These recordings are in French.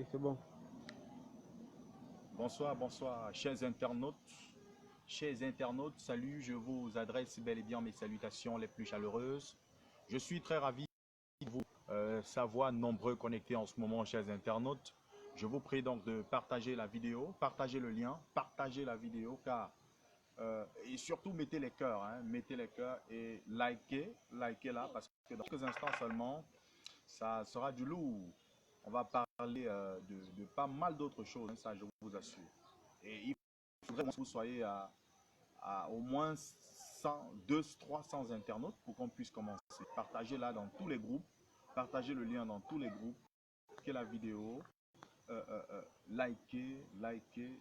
Oui, c'est bon. Bonsoir, bonsoir, chers internautes. Chers internautes, salut, je vous adresse bel et bien mes salutations les plus chaleureuses. Je suis très ravi de vous savoir nombreux connectés en ce moment, chers internautes. Je vous prie donc de partager la vidéo, partager le lien, partager la vidéo, car et surtout mettez les cœurs, hein, mettez les cœurs et likez là, parce que dans quelques instants seulement, ça sera du lourd. On va parler de pas mal d'autres choses, hein, ça je vous assure. Et il faudrait que vous soyez à au moins 100, 200, 300 internautes pour qu'on puisse commencer. Partagez là dans tous les groupes, partagez le lien dans tous les groupes, likez la vidéo, likez,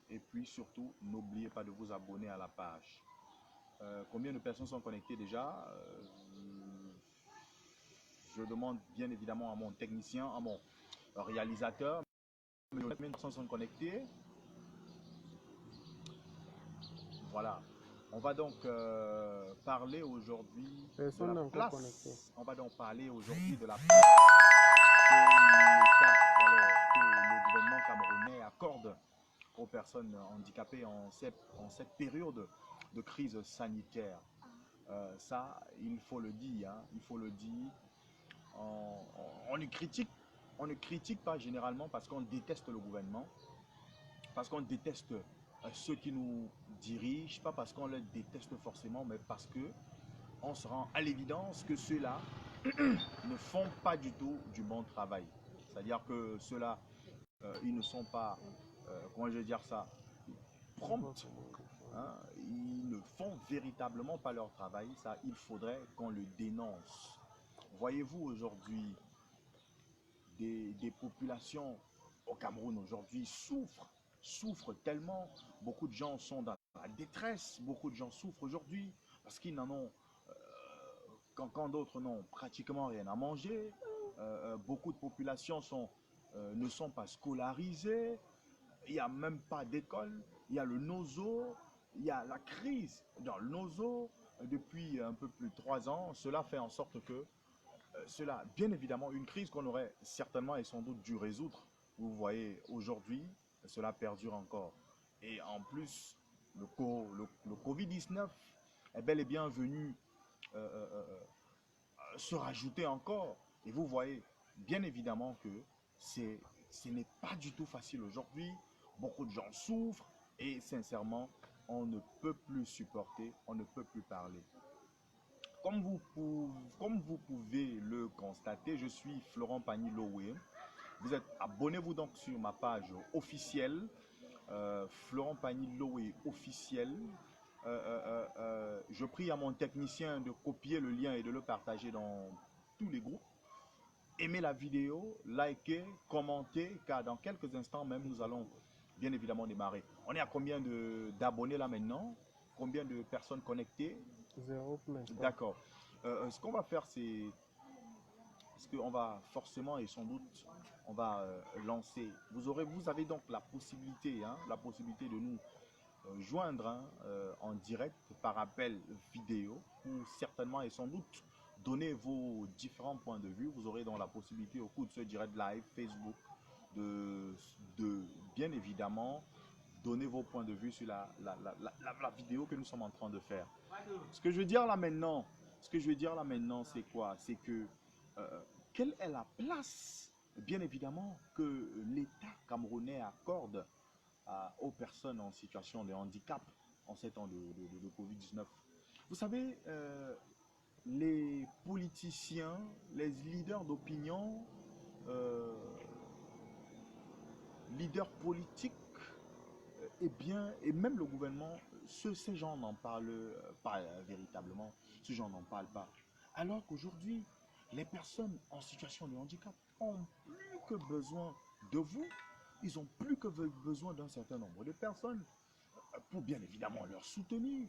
et puis surtout, n'oubliez pas de vous abonner à la page. Combien de personnes sont connectées déjà? Je demande bien évidemment à mon technicien, à mon réalisateur. Combien de personnes sont connectées? Voilà. On va donc parler aujourd'hui de Personne la n'est encore connecté. place. On va donc parler aujourd'hui de la place que l'État, que le gouvernement camerounais accorde aux personnes handicapées en cette période de crise sanitaire. Ça, il faut le dire, hein, il faut le dire. On ne critique pas généralement parce qu'on déteste le gouvernement, parce qu'on déteste ceux qui nous dirigent, pas parce qu'on les déteste forcément, mais parce que on se rend à l'évidence que ceux-là ne font pas du tout du bon travail. C'est-à-dire que ceux-là, ils ne sont pas, comment je vais dire ça, prompts, hein, ils ne font véritablement pas leur travail. Ça, il faudrait qu'on le dénonce. Voyez-vous aujourd'hui, des populations au Cameroun aujourd'hui souffrent tellement. Beaucoup de gens sont dans la détresse, beaucoup de gens souffrent aujourd'hui parce qu'ils n'en ont, quand d'autres n'ont pratiquement rien à manger. Beaucoup de populations ne sont pas scolarisées, il n'y a même pas d'école, il y a le nozo, il y a la crise dans le nozo depuis un peu plus de 3 ans. Cela fait en sorte que cela, bien évidemment, une crise qu'on aurait certainement et sans doute dû résoudre. Vous voyez, aujourd'hui, cela perdure encore. Et en plus, le Covid-19 est bel et bien venu euh, euh, euh, se rajouter encore. Et vous voyez, bien évidemment que ce n'est pas du tout facile aujourd'hui. Beaucoup de gens souffrent et sincèrement, on ne peut plus supporter, on ne peut plus parler. Comme vous pouvez le constater, je suis Florent Pagny Lowe. Vous êtes abonnez-vous donc sur ma page officielle, Florent Pagny Lowe officiel. Je prie à mon technicien de copier le lien et de le partager dans tous les groupes. Aimez la vidéo, likez, commentez, car dans quelques instants même, nous allons bien évidemment démarrer. On est à combien d'abonnés là maintenant? Combien de personnes connectées? Zéro pour l'instant. D'accord. Ce qu'on va faire, c'est ce qu'on va forcément et sans doute, on va lancer. Vous avez donc la possibilité de nous joindre, hein, en direct par appel vidéo pour certainement et sans doute donner vos différents points de vue. Vous aurez donc la possibilité au cours de ce direct live Facebook de, de bien évidemment donner vos points de vue sur la vidéo que nous sommes en train de faire. Ce que je veux dire là maintenant, c'est quoi? C'est que quelle est la place, bien évidemment, que l'État camerounais accorde aux personnes en situation de handicap en ces temps de Covid-19? Vous savez, les politiciens, les leaders d'opinion, euh, leaders politiques, et même le gouvernement, ces gens n'en parlent pas véritablement, ces gens n'en parlent pas. Alors qu'aujourd'hui, les personnes en situation de handicap ont plus que besoin de vous, ils ont plus que besoin d'un certain nombre de personnes pour bien évidemment leur soutenir.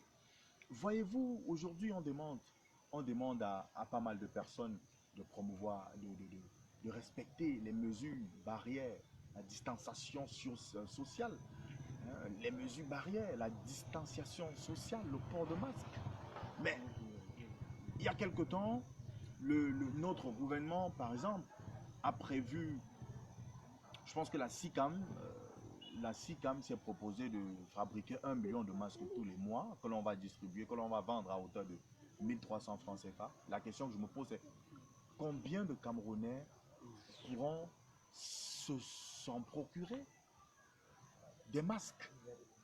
Voyez-vous, aujourd'hui, on demande à pas mal de personnes de promouvoir, de respecter les mesures barrières, la distanciation sociale, hein, les mesures barrières, la distanciation sociale, le port de masque. Mais il y a quelque temps, notre gouvernement, par exemple, a prévu, Je pense que la SICAM s'est proposé de fabriquer 1 million de masques tous les mois que l'on va distribuer, que l'on va vendre à hauteur de 1300 francs CFA. La question que je me pose est combien de Camerounais pourront s'en procurer des masques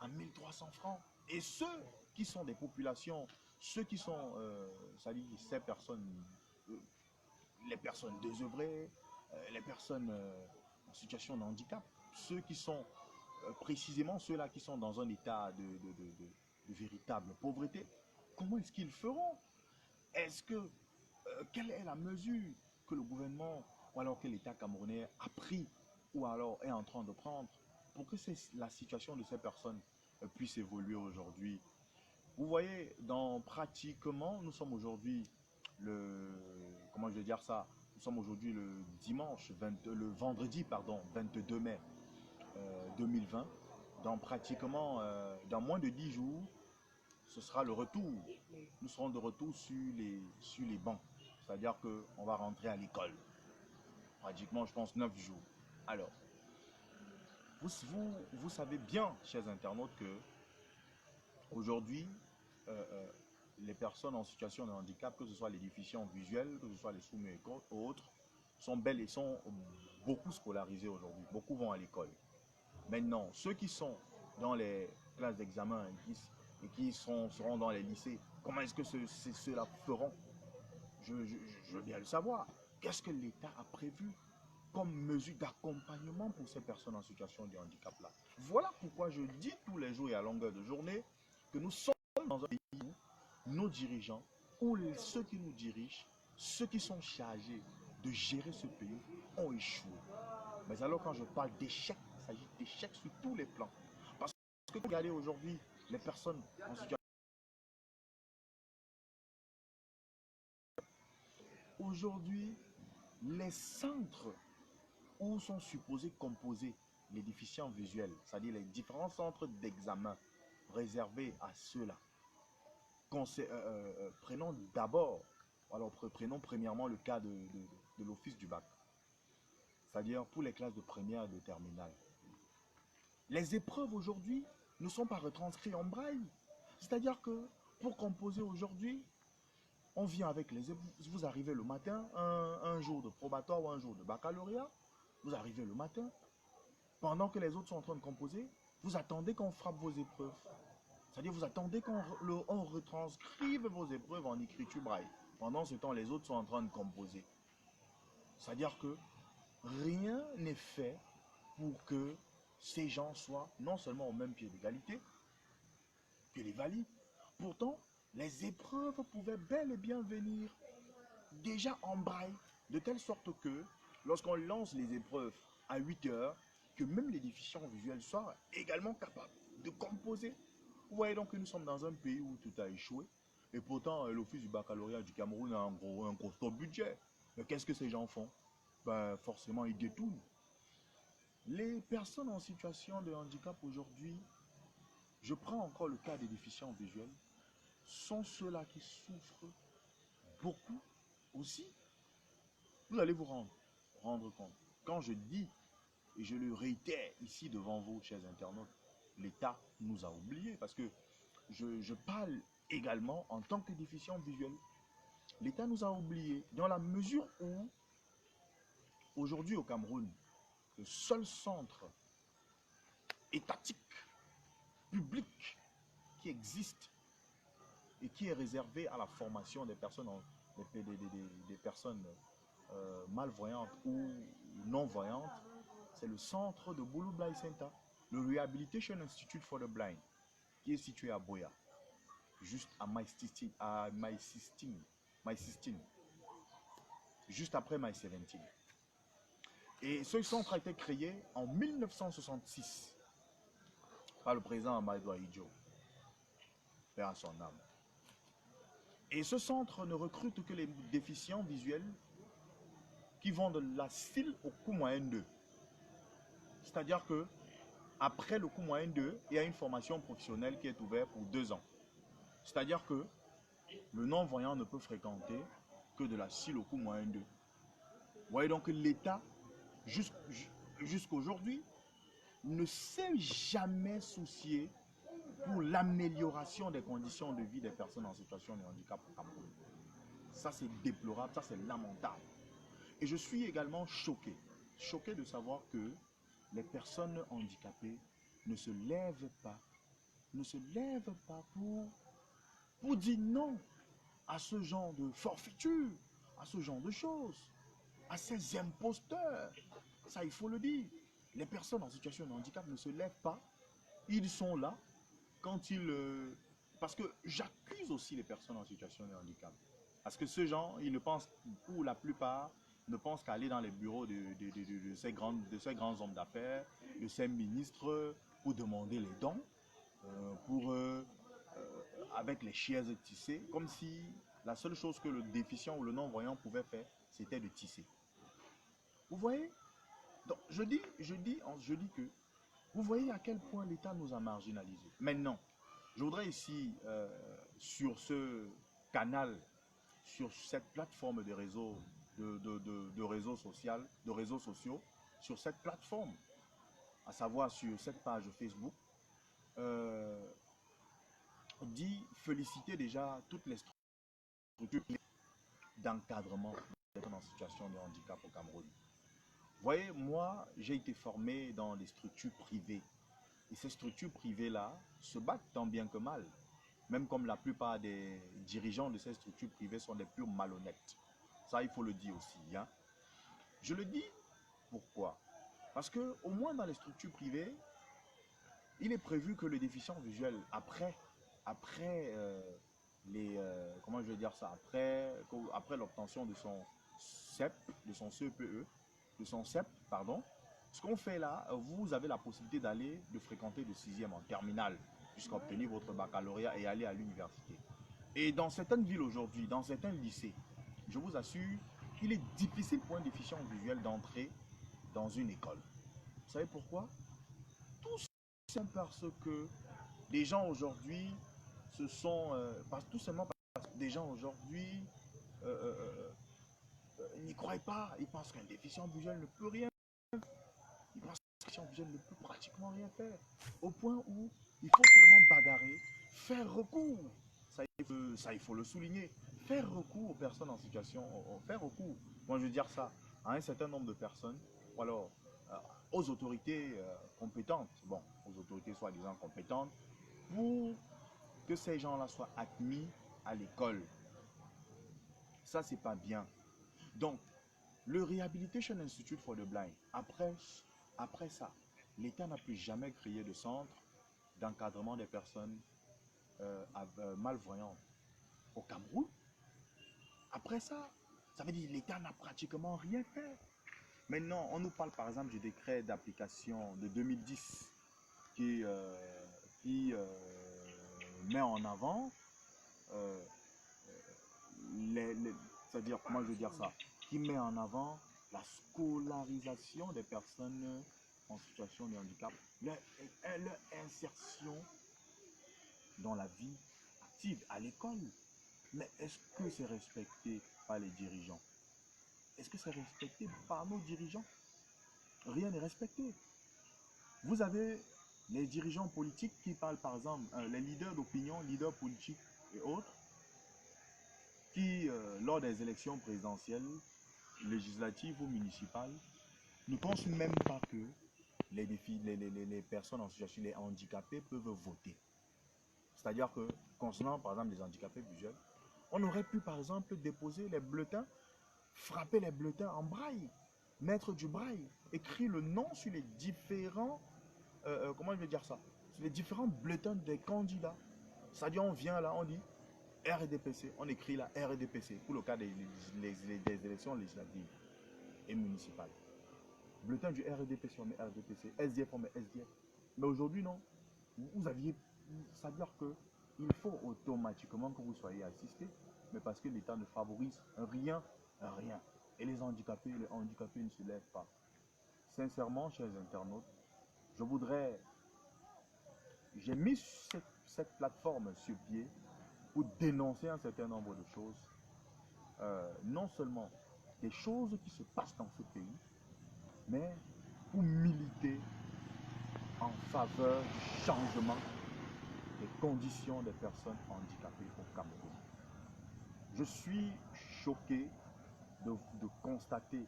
à 1300 francs? Et ceux qui sont des populations, ceux qui sont, ces personnes, euh, les personnes désœuvrées, les personnes en situation de handicap, ceux qui sont précisément ceux-là qui sont dans un état de véritable pauvreté, comment est-ce qu'ils feront? Est-ce que, quelle est la mesure que le gouvernement ou alors que l'État camerounais a pris ou alors est en train de prendre pour que la situation de ces personnes puisse évoluer aujourd'hui? Vous voyez, dans pratiquement, nous sommes aujourd'hui comment je vais dire ça, nous sommes aujourd'hui le le vendredi, pardon, 22 mai 2020. Dans pratiquement, dans moins de 10 jours, ce sera le retour. Nous serons de retour sur les bancs. C'est-à-dire qu'on va rentrer à l'école. Pratiquement, je pense, 9 jours. Alors, vous savez bien, chers internautes, que aujourd'hui, les personnes en situation de handicap, que ce soit les déficients visuels, que ce soit les sourds et autres, sont beaucoup scolarisés aujourd'hui. Beaucoup vont à l'école. Maintenant, ceux qui sont dans les classes d'examen et qui seront dans les lycées, comment est-ce que ceux-là feront? Je veux bien le savoir. Qu'est-ce que l'État a prévu comme mesure d'accompagnement pour ces personnes en situation de handicap-là? Voilà pourquoi je dis tous les jours et à longueur de journée que nous sommes dans un pays où nos dirigeants, ou ceux qui nous dirigent, ceux qui sont chargés de gérer ce pays, ont échoué. Mais alors quand je parle d'échec, il s'agit d'échec sur tous les plans. Parce que regardez aujourd'hui les personnes en situation. Aujourd'hui, les centres où sont supposés composer les déficients visuels, c'est-à-dire les différents centres d'examen réservés à ceux-là. Prenons d'abord, alors prenons premièrement le cas de l'office du bac, c'est-à-dire pour les classes de première et de terminale. Les épreuves aujourd'hui ne sont pas retranscrites en braille. C'est-à-dire que pour composer aujourd'hui, on vient avec les épreuves. Vous arrivez le matin, un jour de probatoire ou un jour de baccalauréat, vous arrivez le matin, pendant que les autres sont en train de composer, vous attendez qu'on frappe vos épreuves. C'est-à-dire vous attendez qu'on retranscrive vos épreuves en écriture braille. Pendant ce temps, les autres sont en train de composer. C'est-à-dire que rien n'est fait pour que ces gens soient non seulement au même pied d'égalité que les valides. Pourtant, les épreuves pouvaient bel et bien venir déjà en braille, de telle sorte que lorsqu'on lance les épreuves à 8 heures, que même les déficients visuels soient également capables de composer. Vous voyez donc que nous sommes dans un pays où tout a échoué. Et pourtant, l'office du baccalauréat du Cameroun a un costaud budget. Mais qu'est-ce que ces gens font? Ben, forcément, ils détournent. Les personnes en situation de handicap aujourd'hui, je prends encore le cas des déficients visuels, sont ceux-là qui souffrent beaucoup aussi. Vous allez vous rendre compte. Quand je dis, et je le réitère ici devant vous, chers internautes, l'État nous a oubliés parce que je parle également en tant que déficient visuel. L'État nous a oubliés dans la mesure où, aujourd'hui au Cameroun, le seul centre étatique, public, qui existe et qui est réservé à la formation des personnes, des personnes malvoyantes ou non-voyantes, c'est le centre de Boulou Blind Center, le Rehabilitation Institute for the Blind, qui est situé à Boya, juste à My16, juste après My17. Et ce centre a été créé en 1966 par le président Amadou Ahidjo, père à son âme. Et ce centre ne recrute que les déficients visuels qui vont de la CIL au coût moyen 2. C'est-à-dire que après le coût moyen 2, il y a une formation professionnelle qui est ouverte pour 2 ans. C'est-à-dire que le non-voyant ne peut fréquenter que de la CIL au coût moyen 2. Vous voyez donc que l'État, jusqu'aujourd'hui, ne s'est jamais soucié pour l'amélioration des conditions de vie des personnes en situation de handicap au Cameroun. Ça, c'est déplorable, ça, c'est lamentable. Et je suis également choqué de savoir que les personnes handicapées ne se lèvent pas, pour dire non à ce genre de forfaiture, à ce genre de choses, à ces imposteurs. Ça, il faut le dire. Les personnes en situation de handicap ne se lèvent pas. Ils sont là quand ils... parce que j'accuse aussi les personnes en situation de handicap. Parce que ces gens, ils ne pensent, pour la plupart, ne pensent qu'à aller dans les bureaux de ces grands hommes d'affaires, de ces ministres, pour demander les dons, avec les chaises tissées, comme si la seule chose que le déficient ou le non-voyant pouvait faire, c'était de tisser. Vous voyez? Donc, je dis que, vous voyez à quel point l'État nous a marginalisés. Maintenant, je voudrais ici, sur ce canal, sur cette plateforme de réseaux, de réseaux sociaux, sur cette plateforme, à savoir sur cette page Facebook, dit féliciter déjà toutes les structures d'encadrement des personnes en situation de handicap au Cameroun. Vous voyez, moi, j'ai été formé dans les structures privées. Et ces structures privées-là se battent tant bien que mal. Même comme la plupart des dirigeants de ces structures privées sont des purs malhonnêtes. Ça, il faut le dire aussi. Hein. Je le dis, pourquoi? Parce qu'au moins dans les structures privées, il est prévu que le déficient visuel, après comment je vais dire ça, après l'obtention de son CEP, de son CEPE, de son CEP, pardon, ce qu'on fait là, vous avez la possibilité de fréquenter de 6e en terminale jusqu'à obtenir votre baccalauréat et aller à l'université. Et dans certaines villes aujourd'hui, dans certains lycées, je vous assure, il est difficile pour un déficient visuel d'entrer dans une école. Vous savez pourquoi? Tout parce que les gens aujourd'hui tout simplement parce que des gens aujourd'hui n'y croient pas. Ils pensent qu'un déficient visuel ne peut rien. Ils pensent qu'un déficient visuel ne peut pratiquement rien faire. Au point où il faut seulement bagarrer, faire recours. Ça, il faut le souligner. Faire recours aux personnes en situation, faire recours, moi je veux dire ça, à un certain nombre de personnes, ou alors aux autorités compétentes, bon, aux autorités soi-disant compétentes, pour que ces gens-là soient admis à l'école. Ça, c'est pas bien. Donc, le Rehabilitation Institute for the Blind, après ça, l'État n'a plus jamais créé de centre d'encadrement des personnes malvoyantes au Cameroun. Après ça, ça veut dire que l'État n'a pratiquement rien fait. Maintenant, on nous parle par exemple du décret d'application de 2010 qui met en avant, c'est-à-dire, comment je veux dire ça, qui met en avant la scolarisation des personnes en situation de handicap, leur insertion dans la vie active à l'école. Mais est-ce que c'est respecté par les dirigeants? Est-ce que c'est respecté par nos dirigeants? Rien n'est respecté. Vous avez les dirigeants politiques qui parlent, par exemple, les leaders d'opinion, leaders politiques et autres, qui, lors des élections présidentielles, législatives ou municipales, ne pensent même pas que les personnes en situation, les handicapés peuvent voter. C'est-à-dire que, concernant par exemple les handicapés visuels, on aurait pu par exemple déposer les bulletins, frapper les bulletins en braille, mettre du braille, écrire le nom sur les différents, comment je vais dire ça, sur les différents bulletins des candidats. C'est-à-dire on vient là, on dit RDPC, on écrit là RDPC pour le cas des élections législatives et municipales. Bulletin du RDPC, on met RDPC, SDF, on met SDF. Mais aujourd'hui, non. Vous aviez, ça veut dire qu'il faut automatiquement que vous soyez assisté, mais parce que l'État ne favorise rien. Et les handicapés ne se lèvent pas. Sincèrement, chers internautes, j'ai mis cette plateforme sur pied pour dénoncer un certain nombre de choses. Non seulement des choses qui se passent dans ce pays, mais pour militer en faveur du changement des conditions des personnes handicapées au Cameroun. Je suis choqué de constater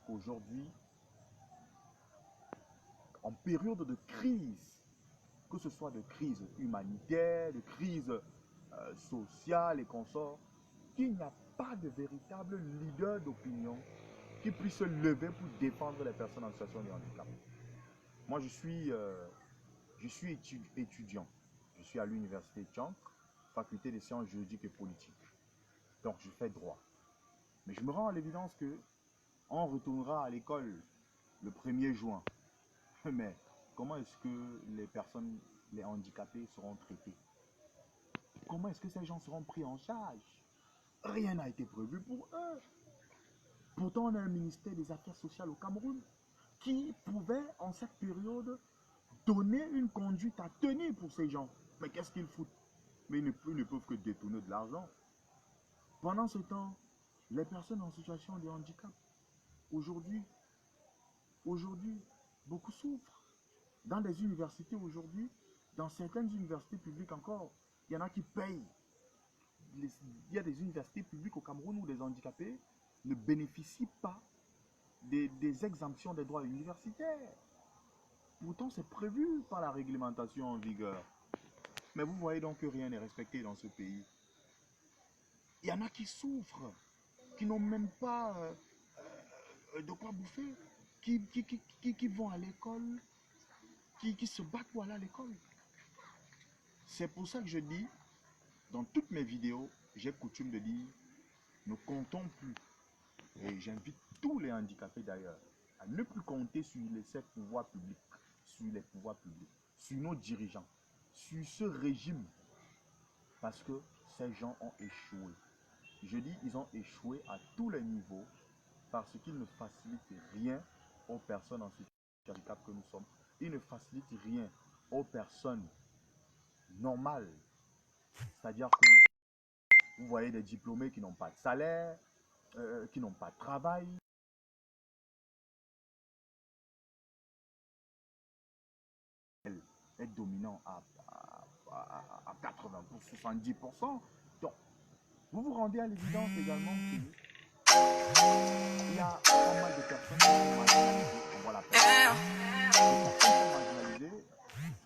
qu'aujourd'hui, en période de crise, que ce soit de crise humanitaire, de crise sociale et consorts, qu'il n'y a pas de véritable leader d'opinion qui puisse se lever pour défendre les personnes en situation de handicap. Moi, je suis étudiant. Je suis à l'université Tchang, faculté des sciences juridiques et politiques. Donc, je fais droit. Mais je me rends à l'évidence que on retournera à l'école le 1er juin. Mais comment est-ce que les personnes, les handicapés seront traités? Comment est-ce que ces gens seront pris en charge? Rien n'a été prévu pour eux. Pourtant, on a un ministère des Affaires sociales au Cameroun qui pouvait, en cette période, donner une conduite à tenir pour ces gens. Mais qu'est-ce qu'ils foutent? Mais ils ne peuvent que détourner de l'argent. Pendant ce temps, les personnes en situation de handicap, aujourd'hui, beaucoup souffrent. Dans des universités aujourd'hui, dans certaines universités publiques encore, il y en a qui payent. Il y a des universités publiques au Cameroun où les handicapés ne bénéficient pas des exemptions des droits universitaires. Pourtant, c'est prévu par la réglementation en vigueur. Mais vous voyez donc que rien n'est respecté dans ce pays. Il y en a qui souffrent, qui n'ont même pas de quoi bouffer, qui vont à l'école, qui se battent pour aller à l'école. C'est pour ça que je dis, dans toutes mes vidéos, j'ai coutume de dire, ne comptons plus. Et j'invite tous les handicapés d'ailleurs à ne plus compter sur ces pouvoirs publics, sur nos dirigeants, sur ce régime, parce que ces gens ont échoué. Je dis, ils ont échoué à tous les niveaux parce qu'ils ne facilitent rien aux personnes en situation de handicap que nous sommes. Ils ne facilitent rien aux personnes normales. C'est-à-dire que vous voyez des diplômés qui n'ont pas de salaire, qui n'ont pas de travail. Est dominant à 80 pour 70%. Donc, vous vous rendez à l'évidence également qu'il y a pas mal de personnes qui sont marginalisées. On voit la personne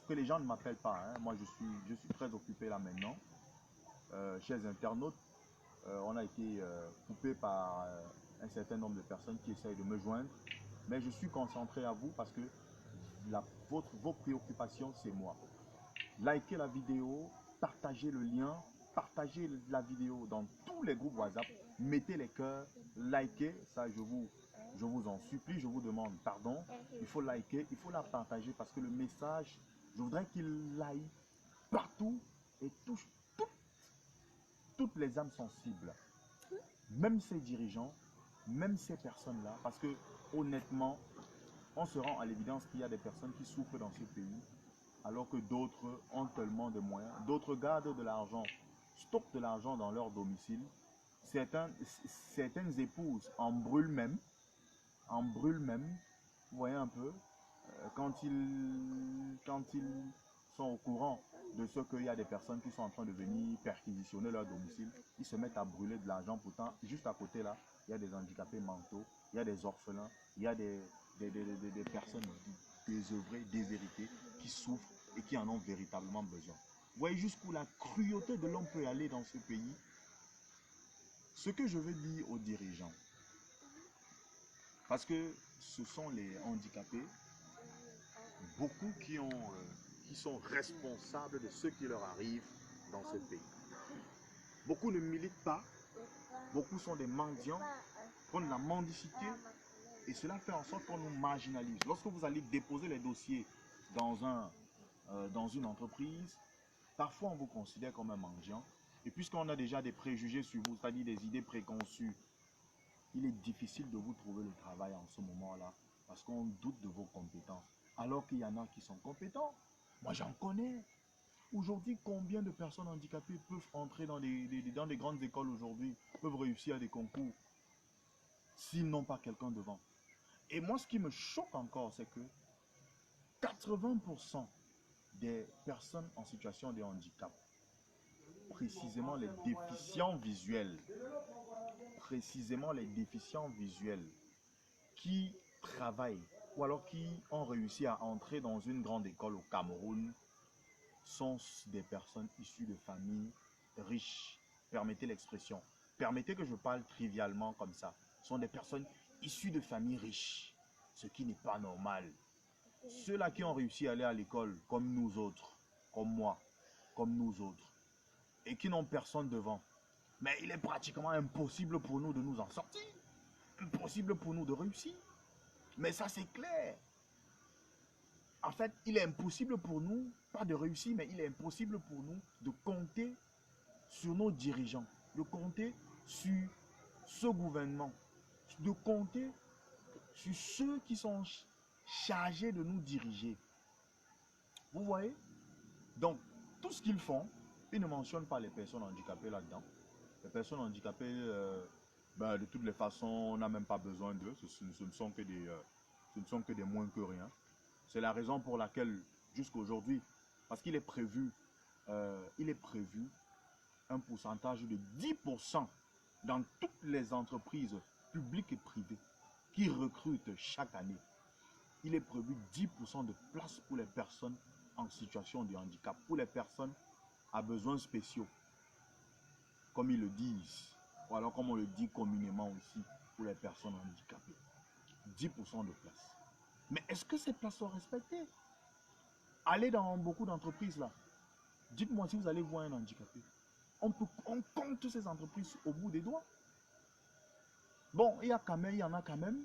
que les gens ne m'appellent pas. Hein. Moi, je suis très occupé là maintenant. Chez les internautes, on a été coupé par un certain nombre de personnes qui essayent de me joindre. Mais je suis concentré à vous parce que vos préoccupations, c'est moi. Likez la vidéo, partagez le lien, partagez la vidéo dans tous les groupes WhatsApp, mettez les cœurs, likez, ça je vous en supplie, je vous demande pardon. Il faut liker, il faut la partager parce que le message, je voudrais qu'il aille partout et touche toutes les âmes sensibles, même ces dirigeants, même ces personnes-là, parce que honnêtement, on se rend à l'évidence qu'il y a des personnes qui souffrent dans ce pays, alors que d'autres ont tellement de moyens, d'autres gardent de l'argent, stockent de l'argent dans leur domicile. Certaines épouses en brûlent même, vous voyez un peu, quand ils sont au courant de ce qu'il y a des personnes qui sont en train de venir perquisitionner leur domicile, ils se mettent à brûler de l'argent. Pourtant, juste à côté là, il y a des handicapés mentaux, il y a des orphelins, il y a des personnes désœuvrées, déshérités, qui souffrent et qui en ont véritablement besoin. Vous voyez jusqu'où la cruauté de l'homme peut aller dans ce pays. Ce que je veux dire aux dirigeants, parce que ce sont les handicapés, beaucoup qui sont responsables de ce qui leur arrive dans ce pays. Beaucoup ne militent pas, beaucoup sont des mendiants, font de la mendicité, et cela fait en sorte qu'on nous marginalise. Lorsque vous allez déposer les dossiers dans une entreprise, parfois on vous considère comme un mendiant, et puisqu'on a déjà des préjugés sur vous, c'est-à-dire des idées préconçues, il est difficile de vous trouver le travail en ce moment-là, parce qu'on doute de vos compétences, alors qu'il y en a qui sont compétents. Moi j'en connais. Aujourd'hui, combien de personnes handicapées peuvent entrer dans des grandes écoles aujourd'hui, peuvent réussir à des concours, s'ils n'ont pas quelqu'un devant? Et moi, ce qui me choque encore, c'est que 80% des personnes en situation de handicap, précisément les déficients visuels, qui travaillent ou alors qui ont réussi à entrer dans une grande école au Cameroun, sont des personnes issues de familles riches. Permettez l'expression. Permettez que je parle trivialement comme ça. Ce sont des personnes issues de familles riches, ce qui n'est pas normal. Ceux-là qui ont réussi à aller à l'école, comme nous autres, comme moi, comme nous autres, et qui n'ont personne devant, mais il est pratiquement impossible pour nous de nous en sortir. Impossible pour nous de réussir. Mais ça, c'est clair. En fait, il est impossible pour nous, pas de réussir, mais il est impossible pour nous de compter sur nos dirigeants, de compter sur ce gouvernement, de compter sur ceux qui sont chargés de nous diriger. Vous voyez? Donc, tout ce qu'ils font, ils ne mentionnent pas les personnes handicapées là-dedans. Les personnes handicapées, de toutes les façons, on n'a même pas besoin d'eux. Ce ne sont que des moins que rien. C'est la raison pour laquelle, jusqu'aujourd'hui, parce qu'il est prévu, un pourcentage de 10% dans toutes les entreprises publiques et privées qui recrutent chaque année. Il est prévu 10% de place pour les personnes en situation de handicap, pour les personnes à besoins spéciaux, comme ils le disent, ou alors comme on le dit communément aussi, pour les personnes handicapées. 10% de place. Mais est-ce que ces places sont respectées? Allez dans beaucoup d'entreprises là. Dites-moi si vous allez voir un handicapé. On compte ces entreprises au bout des doigts. Bon, il y en a quand même,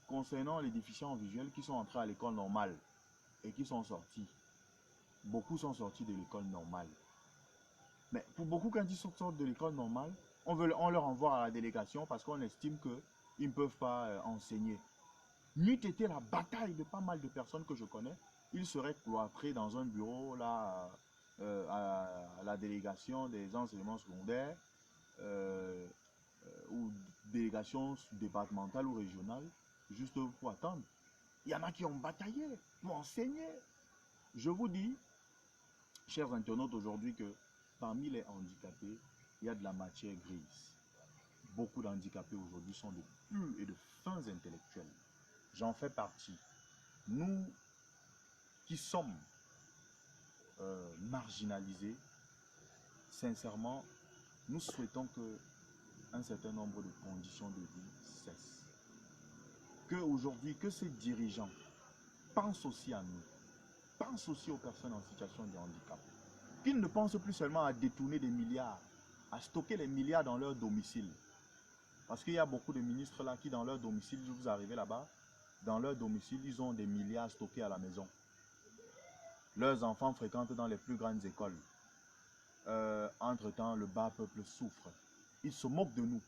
concernant les déficients visuels qui sont entrés à l'école normale et qui sont sortis. Beaucoup sont sortis de l'école normale. Mais pour beaucoup, quand ils sortent de l'école normale, on leur envoie à la délégation parce qu'on estime qu'ils ne peuvent pas enseigner. N'eût été la bataille de pas mal de personnes que je connais, ils seraient cloîtrés dans un bureau là, à la délégation des enseignements secondaires ou délégation départementale ou régionale, juste pour attendre. Il y en a qui ont bataillé pour enseigner. Je vous dis, chers internautes, aujourd'hui que parmi les handicapés, il y a de la matière grise. Beaucoup d'handicapés aujourd'hui sont de purs et de fins intellectuels. J'en fais partie. Nous qui sommes marginalisés, sincèrement, nous souhaitons que un certain nombre de conditions de vie cessent. Que ces dirigeants pensent aussi à nous, pensent aussi aux personnes en situation de handicap. Qu'ils ne pensent plus seulement à détourner des milliards, à stocker les milliards dans leur domicile. Parce qu'il y a beaucoup de ministres là qui dans leur domicile, vous arrivez là-bas, dans leur domicile, ils ont des milliards stockés à la maison. Leurs enfants fréquentent dans les plus grandes écoles. Entre-temps, le bas peuple souffre. Ils se moquent de nous.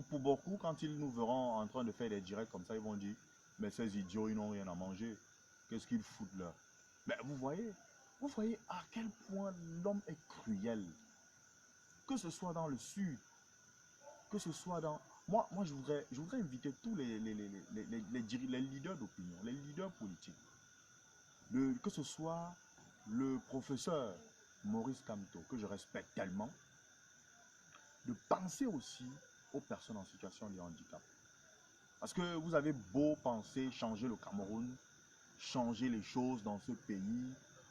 Pour beaucoup, quand ils nous verront en train de faire des directs comme ça, ils vont dire, mais ces idiots, ils n'ont rien à manger. Qu'est-ce qu'ils foutent là? Mais vous voyez à quel point l'homme est cruel. Que ce soit dans le sud, que ce soit dans... Moi je voudrais inviter tous les leaders d'opinion, les leaders politiques. Que ce soit le professeur Maurice Kamto, que je respecte tellement, de penser aussi aux personnes en situation de handicap. Parce que vous avez beau penser changer le Cameroun, changer les choses dans ce pays,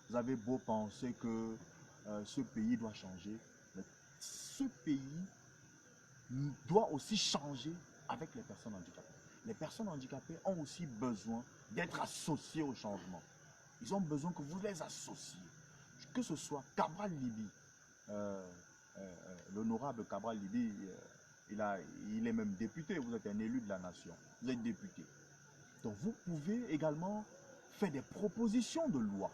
vous avez beau penser que ce pays doit changer, mais ce pays doit aussi changer avec les personnes handicapées. Les personnes handicapées ont aussi besoin d'être associées au changement. Ils ont besoin que vous les associez. Que ce soit Cabral Libi, l'honorable Cabral Libi, il est même député, vous êtes un élu de la nation, vous êtes député. Donc vous pouvez également faire des propositions de loi.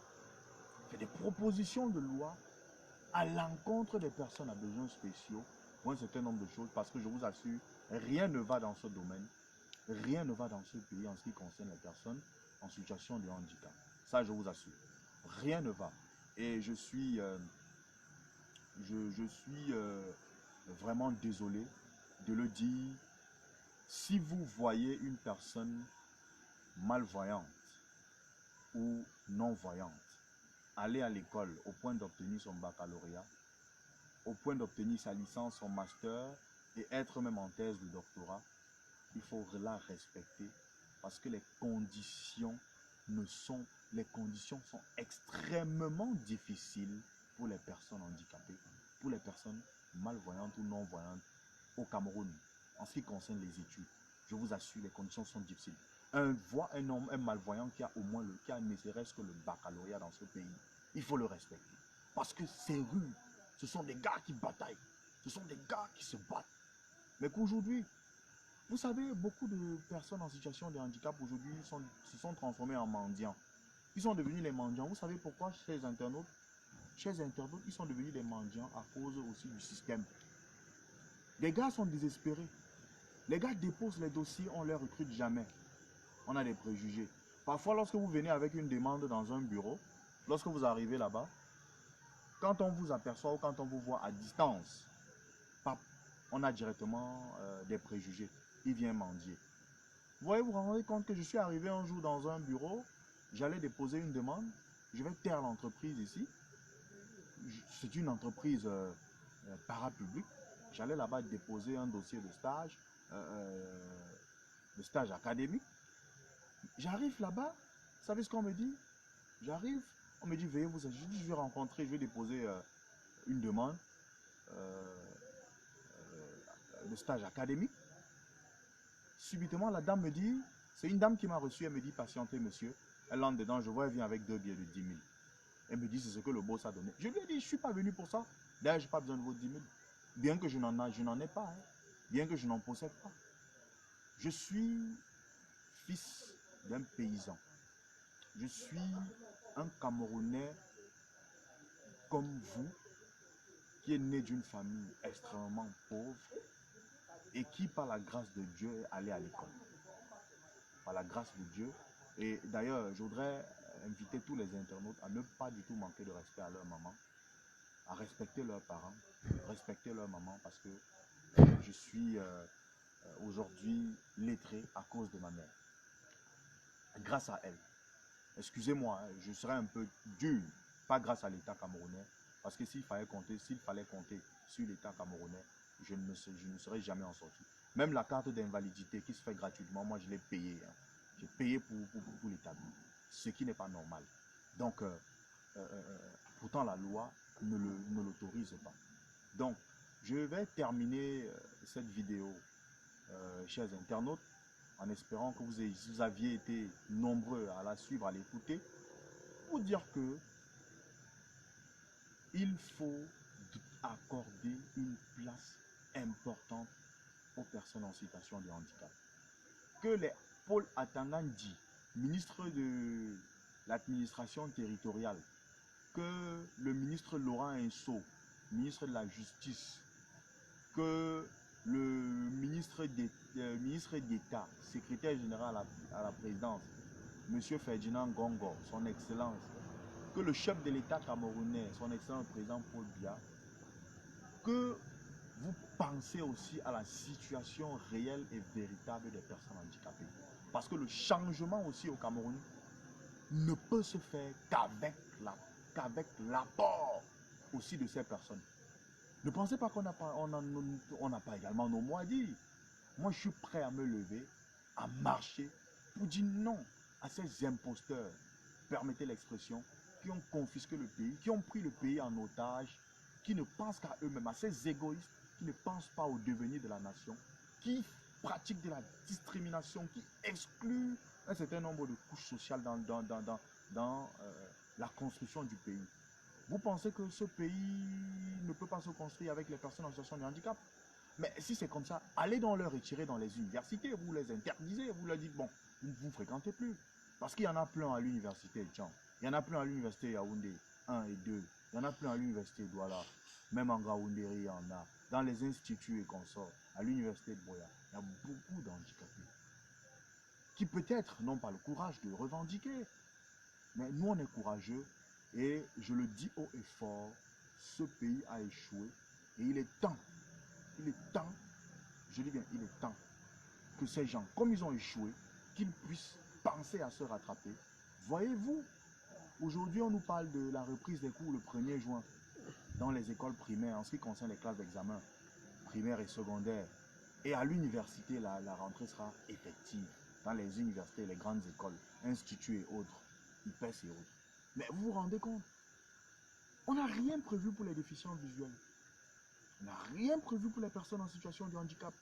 Faire des propositions de loi à l'encontre des personnes à besoins spéciaux pour un certain nombre de choses, parce que je vous assure, rien ne va dans ce domaine, rien ne va dans ce pays en ce qui concerne les personnes en situation de handicap. Ça, je vous assure. Rien ne va. Et je suis vraiment désolé de le dire. Si vous voyez une personne malvoyante ou non-voyante aller à l'école au point d'obtenir son baccalauréat, au point d'obtenir sa licence, son master et être même en thèse de doctorat, il faut la respecter parce que les conditions sont extrêmement difficiles pour les personnes handicapées, pour les personnes malvoyantes ou non-voyantes au Cameroun. En ce qui concerne les études, je vous assure, les conditions sont difficiles. Un malvoyant qui a au moins qui a ne serait-ce que le baccalauréat dans ce pays, il faut le respecter. Parce que c'est rude. Ce sont des gars qui bataillent. Ce sont des gars qui se battent. Mais qu'aujourd'hui, vous savez, beaucoup de personnes en situation de handicap aujourd'hui se sont transformées en mendiants. Ils sont devenus les mendiants. Vous savez pourquoi, chers internautes? Chers internautes, ils sont devenus des mendiants à cause aussi du système. Les gars sont désespérés. Les gars déposent les dossiers, on ne les recrute jamais. On a des préjugés. Parfois, lorsque vous venez avec une demande dans un bureau, lorsque vous arrivez là-bas, quand on vous aperçoit ou quand on vous voit à distance, on a directement des préjugés. Il vient mendier. Vous voyez, vous vous rendez compte que je suis arrivé un jour dans un bureau, j'allais déposer une demande, je vais taire l'entreprise ici. C'est une entreprise parapublique. J'allais là-bas déposer un dossier de stage académique. J'arrive là-bas, vous savez ce qu'on me dit? J'arrive, on me dit, veuillez vous agir. Je vais rencontrer, je vais déposer une demande de stage académique. Subitement, la dame me dit, c'est une dame qui m'a reçu, elle me dit, patientez monsieur. Elle entre dedans, je vois, elle vient avec 2 billets de 10 000. Elle me dit, c'est ce que le boss a donné. Je lui ai dit, je ne suis pas venu pour ça. D'ailleurs, je n'ai pas besoin de vos 10 000. Bien que je n'en ai pas, hein. Bien que je n'en possède pas. Je suis fils d'un paysan. Je suis un Camerounais comme vous, qui est né d'une famille extrêmement pauvre et qui, par la grâce de Dieu, est allé à l'école. Par la grâce de Dieu. Et d'ailleurs, je voudrais inviter tous les internautes à ne pas du tout manquer de respect à leur maman, à respecter leurs parents, respecter leur maman, parce que je suis aujourd'hui lettré à cause de ma mère. Grâce à elle. Excusez-moi, hein, je serais un peu dur, pas grâce à l'État camerounais, parce que s'il fallait compter sur l'État camerounais, je ne serais jamais en sortie. Même la carte d'invalidité qui se fait gratuitement, moi je l'ai payée. Hein. J'ai payé pour l'établir, ce qui n'est pas normal. Donc, pourtant la loi ne l'autorise pas. Donc, je vais terminer cette vidéo, chers internautes, en espérant que vous aviez été nombreux à la suivre, à l'écouter, pour dire que il faut accorder une place importante aux personnes en situation de handicap. Que les Paul Atangandi, ministre de l'administration territoriale, que le ministre Laurent Inso, ministre de la Justice, que le ministre d'État, secrétaire général à la présidence, M. Ferdinand Gongo, son Excellence, que le chef de l'État camerounais, son Excellence président Paul Biya, que vous pensez aussi à la situation réelle et véritable des personnes handicapées. Parce que le changement aussi au Cameroun ne peut se faire qu'avec l'apport aussi de ces personnes. Ne pensez pas qu'on n'a pas également nos mots à dire. Moi, je suis prêt à me lever, à marcher pour dire non à ces imposteurs, permettez l'expression, qui ont confisqué le pays, qui ont pris le pays en otage, qui ne pensent qu'à eux-mêmes, à ces égoïstes qui ne pensent pas au devenir de la nation, qui pratiquent de la discrimination, qui excluent un certain nombre de couches sociales dans la construction du pays. Vous pensez que ce pays ne peut pas se construire avec les personnes en situation de handicap? Mais si c'est comme ça, allez donc leur retirer dans les universités, vous les interdisez, vous leur dites, bon, vous ne vous fréquentez plus. Parce qu'il y en a plein à l'université Jean. Il y en a plein à l'université Yaoundé 1 et 2. Il y en a plein à l'université Douala. Même en Gaoundéry, il y en a. Dans les instituts et consorts, à l'université de Boya, il y a beaucoup d'handicapés. Qui peut-être n'ont pas le courage de revendiquer. Mais nous, on est courageux. Et je le dis haut et fort, ce pays a échoué. Et il est temps, je dis bien, il est temps que ces gens, comme ils ont échoué, qu'ils puissent penser à se rattraper. Voyez-vous, aujourd'hui, on nous parle de la reprise des cours le 1er juin dans les écoles primaires en ce qui concerne les classes d'examen, primaires et secondaires. Et à l'université, la rentrée sera effective dans les universités, les grandes écoles, instituts et autres, IPES et autres. Mais vous vous rendez compte, on n'a rien prévu pour les déficients visuels. On n'a rien prévu pour les personnes en situation de handicap.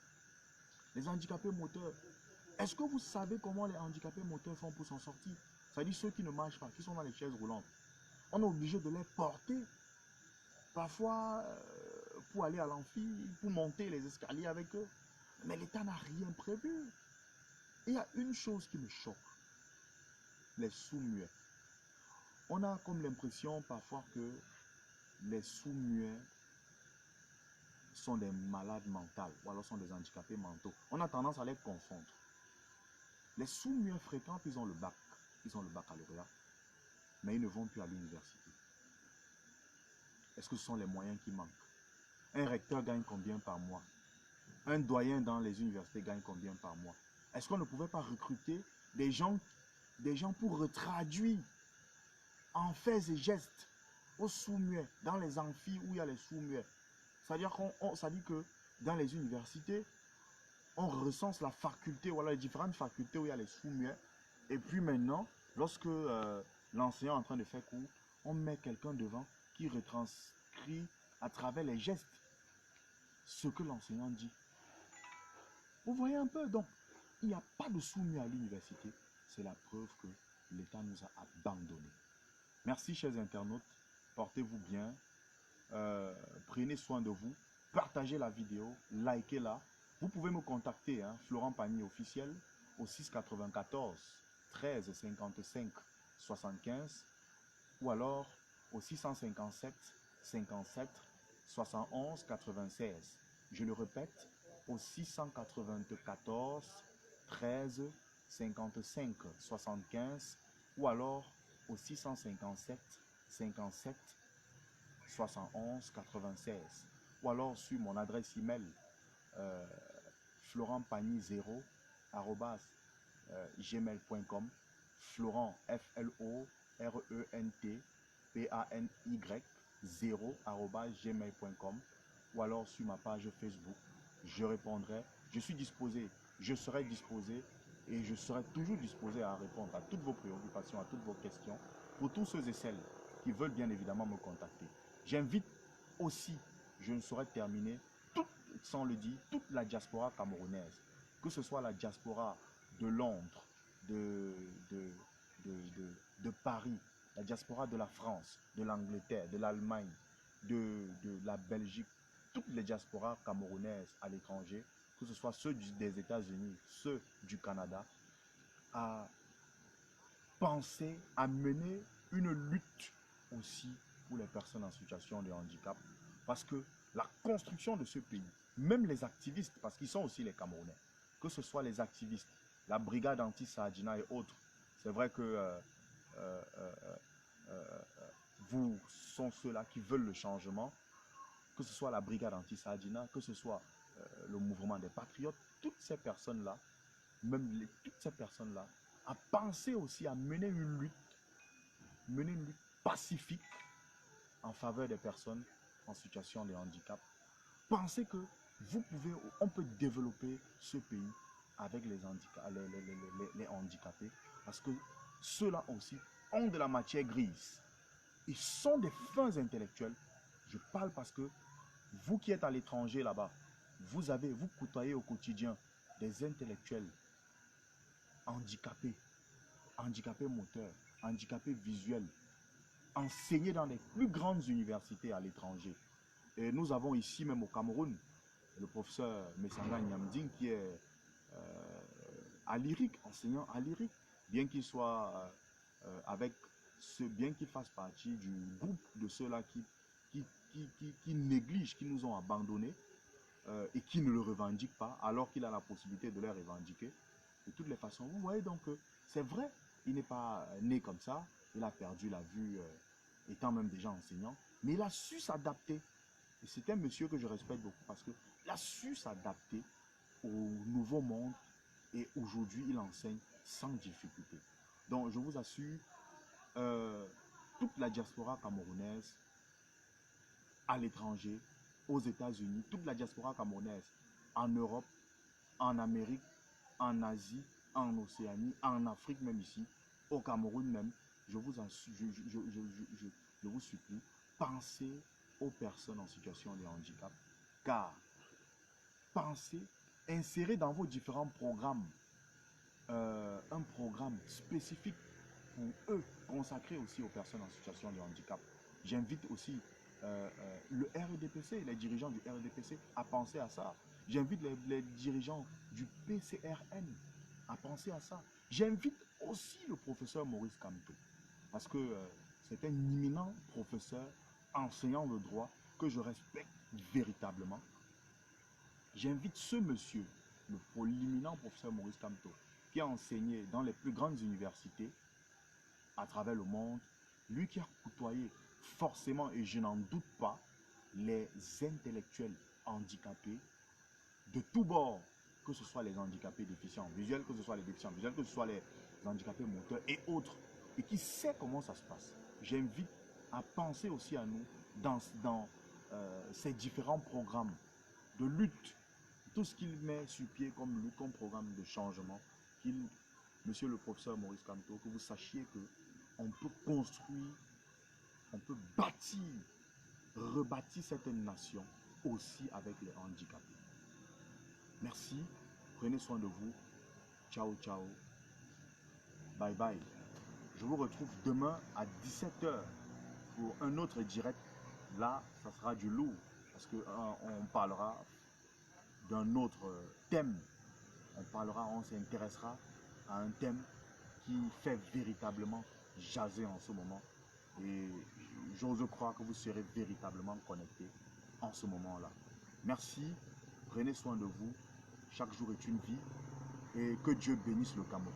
Les handicapés moteurs. Est-ce que vous savez comment les handicapés moteurs font pour s'en sortir? C'est-à-dire ceux qui ne marchent pas, qui sont dans les chaises roulantes. On est obligé de les porter. Parfois, pour aller à l'amphi, pour monter les escaliers avec eux. Mais l'État n'a rien prévu. Et il y a une chose qui me choque. Les sous-muets. On a comme l'impression parfois que les sous-muets sont des malades mentaux ou alors sont des handicapés mentaux. On a tendance à les confondre. Les sous-muets fréquentent, ils ont le bac, ils ont le baccalauréat, mais ils ne vont plus à l'université. Est-ce que ce sont les moyens qui manquent? Un recteur gagne combien par mois? Un doyen dans les universités gagne combien par mois? Est-ce qu'on ne pouvait pas recruter des gens pour retraduire en faits et gestes aux sous-muets, dans les amphis où il y a les sous-muets? C'est-à-dire que dans les universités, on recense la faculté, voilà les différentes facultés où il y a les sous-muets. Et puis maintenant, lorsque l'enseignant est en train de faire cours, on met quelqu'un devant qui retranscrit à travers les gestes ce que l'enseignant dit. Vous voyez un peu, donc, il n'y a pas de sous-muets à l'université. C'est la preuve que l'État nous a abandonnés. Merci, chers internautes. Portez-vous bien. Prenez soin de vous. Partagez la vidéo. Likez-la. Vous pouvez me contacter, hein, Florent Pagny officiel, au 694 13 55 75 ou alors au 657 57 71 96. Je le répète, au 694 13 55 75 ou alors au 657 57 71 96 ou alors sur mon adresse email florentpagny0 gmail.com, Florent FLORENT PANY 0 ou alors sur ma page Facebook. Je répondrai, je suis disposé, je serai disposé et je serai toujours disposé à répondre à toutes vos préoccupations, à toutes vos questions, pour tous ceux et celles qui veulent bien évidemment me contacter. J'invite aussi, je ne saurais terminer, sans le dire, toute la diaspora camerounaise, que ce soit la diaspora de Londres, de Paris, la diaspora de la France, de l'Angleterre, de l'Allemagne, de la Belgique, toutes les diasporas camerounaises à l'étranger, que ce soit ceux des États-Unis, ceux du Canada, à penser, à mener une lutte aussi pour les personnes en situation de handicap. Parce que la construction de ce pays, même les activistes, parce qu'ils sont aussi les Camerounais, que ce soit les activistes, la brigade anti-Saadina et autres, c'est vrai que vous sont ceux-là qui veulent le changement, que ce soit la brigade anti-Saadina, que ce soit le mouvement des patriotes, toutes ces personnes-là, toutes ces personnes-là, à penser aussi à mener une lutte pacifique en faveur des personnes en situation de handicap. Pensez que on peut développer ce pays avec les handicapés, parce que ceux-là aussi ont de la matière grise. Ils sont des fins intellectuels. Je parle parce que vous qui êtes à l'étranger là-bas, vous côtoyez au quotidien des intellectuels handicapés, handicapés moteurs, handicapés visuels, enseignés dans les plus grandes universités à l'étranger. Et nous avons ici même au Cameroun le professeur Messanga Nyamding qui est à lyrique, enseignant à lyrique, bien qu'il soit bien qu'il fasse partie du groupe de ceux-là qui négligent, qui nous ont abandonnés et qui ne le revendiquent pas, alors qu'il a la possibilité de les revendiquer. De toutes les façons, vous voyez donc que c'est vrai, il n'est pas né comme ça, il a perdu la vue étant même déjà enseignant, mais il a su s'adapter. Et c'est un monsieur que je respecte beaucoup parce qu'il a su s'adapter au nouveau monde Et aujourd'hui, il enseigne sans difficulté. Donc, je vous assure, toute la diaspora camerounaise à l'étranger, aux États-Unis, toute la diaspora camerounaise en Europe, en Amérique, en Asie, en Océanie, en Afrique même ici, au Cameroun même, je vous, je vous supplie, pensez aux personnes en situation de handicap, car pensez, insérez dans vos différents programmes un programme spécifique pour eux, consacré aussi aux personnes en situation de handicap. J'invite aussi le REDPC, les dirigeants du REDPC à penser à ça. J'invite les dirigeants du PCRN à penser à ça. J'invite aussi le professeur Maurice Kamto, parce que c'est un éminent professeur, enseignant le droit, que je respecte véritablement. J'invite ce monsieur, l'éminent professeur Maurice Kamto, qui a enseigné dans les plus grandes universités à travers le monde, lui qui a côtoyé forcément, et je n'en doute pas, les intellectuels handicapés de tous bords, que ce soit les handicapés déficients visuels, que ce soit les déficients visuels, que ce soit les handicapés moteurs et autres, et qui sait comment ça se passe. J'invite à penser aussi à nous dans ces différents programmes de lutte, tout ce qu'il met sur pied comme lutte, comme programme de changement, monsieur le professeur Maurice Kamto, que vous sachiez que on peut construire, on peut bâtir, rebâtir cette nation aussi avec les handicapés. Merci, prenez soin de vous. Ciao, ciao. Bye bye. Je vous retrouve demain à 17 h pour un autre direct. Là, ça sera du lourd parce qu'on parlera d'un autre thème. On s'intéressera à un thème qui fait véritablement jaser en ce moment. Et j'ose croire que vous serez véritablement connectés en ce moment-là. Merci, prenez soin de vous. Chaque jour est une vie. Et que Dieu bénisse le Cameroun.